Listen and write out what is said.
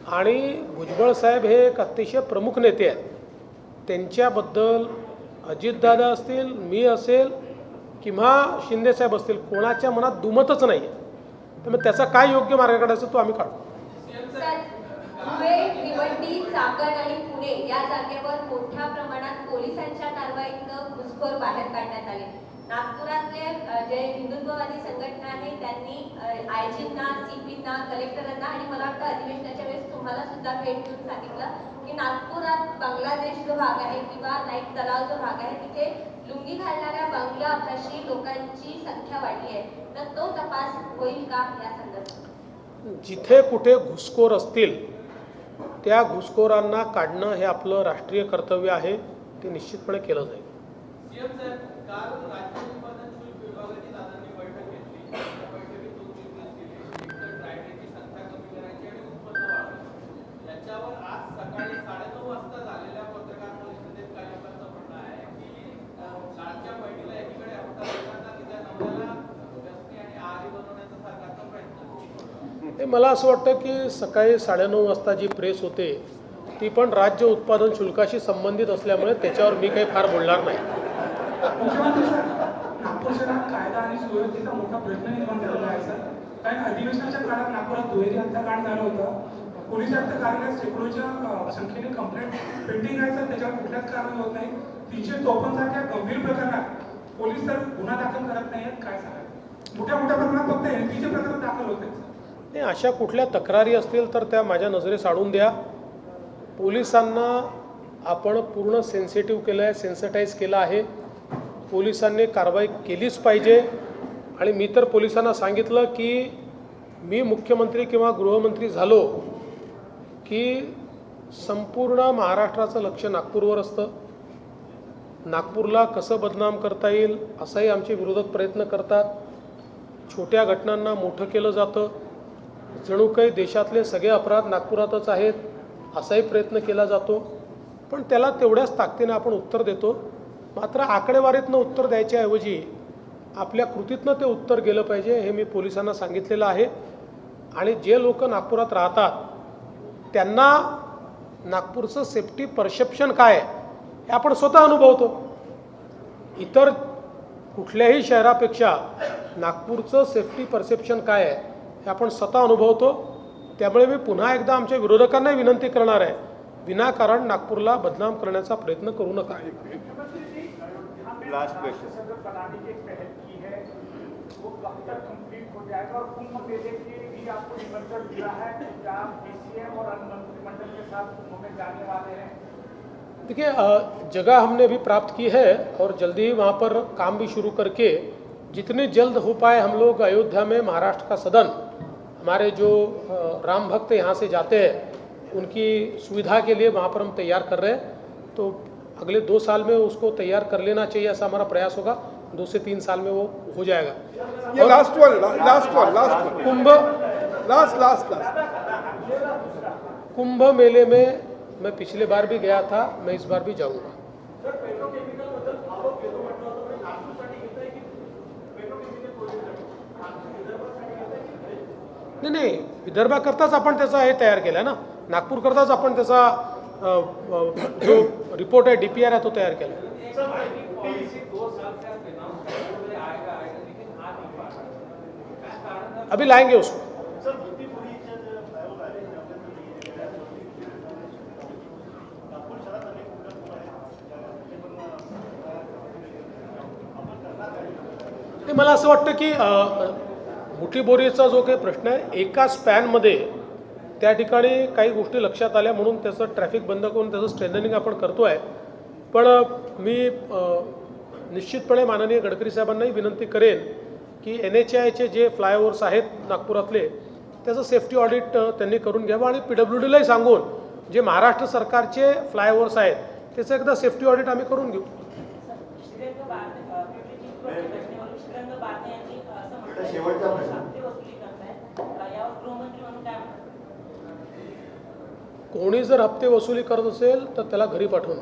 आणि भुजबळ साहेब हे एक अतिशय प्रमुख नेते आहेत. त्यांच्याबद्दल अजितदादा असतील, मी असेल किंवा शिंदेसाहेब असतील, कोणाच्या मनात दुमतच नाही आहे. त्यामुळे त्याचा काय योग्य मार्ग काढायचा तो आम्ही काढू. भिवंडी, चाकण आणि पुणे या जागेवर मोठ्या प्रमाणात पोलिसांच्या कारवाईतनं घुसखोर बाहेर काढण्यात आले. नागपुरातले जे हिंदुत्ववादी संघटना आहे त्यांनी आयजींना, सीपींना, कलेक्टरांना आणि मला वाटतं अधिवेशनाच्या वेळेस तुम्हाला सुद्धा भेट देऊन सांगितलं की नागपुरात बांगलादेश जो भाग आहे किंवा नाईक तलाव जो भाग आहे तिथे लुंगी घालणाऱ्या बांगलाभाषी लोकांची संख्या वाढली आहे. तर तो तपास होईल का या संदर्भात? जिथे कुठे घुसखोर असतील त्या घुसखोरांना काढणं हे आपलं राष्ट्रीय कर्तव्य आहे. ते निश्चितपणे केलं जाईल. काल राज्य उत्पादन शुल्क विभागाची दादांनी बैठक घेतली. त्या बैठकीत 2 निर्णय केले. एक तर ड्रायव्हरची संख्या कमी करायची आणि उत्पन्न वाढवायचं. याच्यावर आज सकाळी 9:30 वाजता झालेल्या पत्रकार परिषदेत काही लोकांचं म्हणणं आहे की लाडक्या बहिणीला एकीकडे हप्ता देताना तिच्या नवऱ्याला व्यसनी आणि आहारी बनवण्याचा सरकारचा प्रयत्न. मला असं वाटतं की सकाळी 9:30 वाजता जी प्रेस होते ती पण राज्य उत्पादन शुल्काशी संबंधित असल्यामुळे त्याच्यावर मी काही फार बोलणार नाही. मुख्यमंत्री सर, नागपूर शहरात कायदा आणि सुव्यवस्थेचा मोठा प्रश्न निर्माण झालेला आहे सर. कारण अधिवेशनाच्या काळात नागपुरात दुहेरी हत्याकांड झालं होतं. पोलीस आयुक्त कार्यालयात शेकडोच्या संख्येने कंप्लेंट पेंडिंग आहे सर. त्याच्यावर कुठल्याच कारवाई होत नाही. 354 सारख्या गंभीर प्रकरणात पोलीस सर गुन्हा दाखल करत नाही आहेत. काय सांगाल? मोठ्या प्रकरणात फक्त एनपीचे प्रकरण दाखल होत आहेत. नाही, अशा कुठल्या तक्रारी असतील तर त्या माझ्या नजरेस आणून द्या. पोलिसांना आपण पूर्ण सेन्सिटिव्ह केलं आहे, सेन्सिटाईज केलं आहे. पोलिसांनी कारवाई केलीच पाहिजे. आणि मी तर पोलिसांना सांगितलं की मी मुख्यमंत्री किंवा गृहमंत्री झालो की संपूर्ण महाराष्ट्राचं लक्ष नागपूरवर असतं. नागपूरला कसं बदनाम करता येईल असाही आमचे विरोधक प्रयत्न करतात. छोट्या घटनांना मोठं केलं जातं. जणू काही देशातले सगळे अपराध नागपुरातच आहेत असाही प्रयत्न केला जातो. पण त्याला तेवढ्याच ताकदीने आपण उत्तर देतो. मात्र आकडेवारीतनं उत्तर द्यायच्याऐवजी आपल्या कृतीतनं ते उत्तर गेलं पाहिजे हे मी पोलिसांना सांगितलेलं आहे. आणि जे लोक नागपुरात राहतात त्यांना नागपूरचं सेफ्टी परसेप्शन काय आहे हे आपण स्वतः अनुभवतो. इतर कुठल्याही शहरापेक्षा नागपूरचं सेफ्टी परसेप्शन काय आहे हे आपण स्वतः अनुभवतो. त्यामुळे मी पुन्हा एकदा आमच्या विरोधकांनाही विनंती करणार आहे, विनाकारण नागपूरला बदनाम करण्याचा प्रयत्न करू नका. लास्ट क्वेश्चन बनाने की पहल की है वो कब तक कंप्लीट हो जाएगा और कुंभ मेले के भी आपको निमंत्रण मिला है जहाँ डीसीएम और अन्य मंत्रिमंडल के साथ कुंभ में जाने वाले हैं? देखिए, जगह हमने अभी प्राप्त की है और जल्दी ही वहाँ पर काम भी शुरू करके जितने जल्द हो पाए हम लोग अयोध्या में महाराष्ट्र का सदन, हमारे जो राम भक्त यहाँ से जाते हैं उनकी सुविधा के लिए वहाँ पर हम तैयार कर रहे हैं. तो अगले 2 साल में उसको तैयार कर लेना चाहिए, ऐसा हमारा प्रयास होगा. 2 से 3 साल में वो हो जाएगा. ये लास्ट वन कुंभ मेले में मैं पिछले बार भी गया था, मैं इस बार भी जाऊंगा. नाही, विदर्भाकरताच आपण त्याचा हे तयार केला ना. नागपूरकरताच आपण त्याचा जो रिपोर्ट है डीपीआर है तो तैयार केला. अभी लाएंगे उसको. मला असं वाटतं की मोठी बोरीचा जो काही प्रश्न आहे एका स्पॅनमध्ये त्या ठिकाणी काही गोष्टी लक्षात आल्या म्हणून त्याचं ट्रॅफिक बंद करून त्याचं स्ट्रेंथनिंग आपण करतो आहे. पण मी निश्चितपणे माननीय गडकरी साहेबांनाही विनंती करेन की NHAIचे जे फ्लायओव्हर्स आहेत नागपुरातले त्याचं सेफ्टी ऑडिट त्यांनी करून घ्यावं. आणि PWDलाही सांगून जे महाराष्ट्र सरकारचे फ्लायओव्हर्स आहेत त्याचं एकदा सेफ्टी ऑडिट आम्ही करून घेऊ. कोणी जर हप्ते वसुली करत असेल तर त्याला घरी पाठवून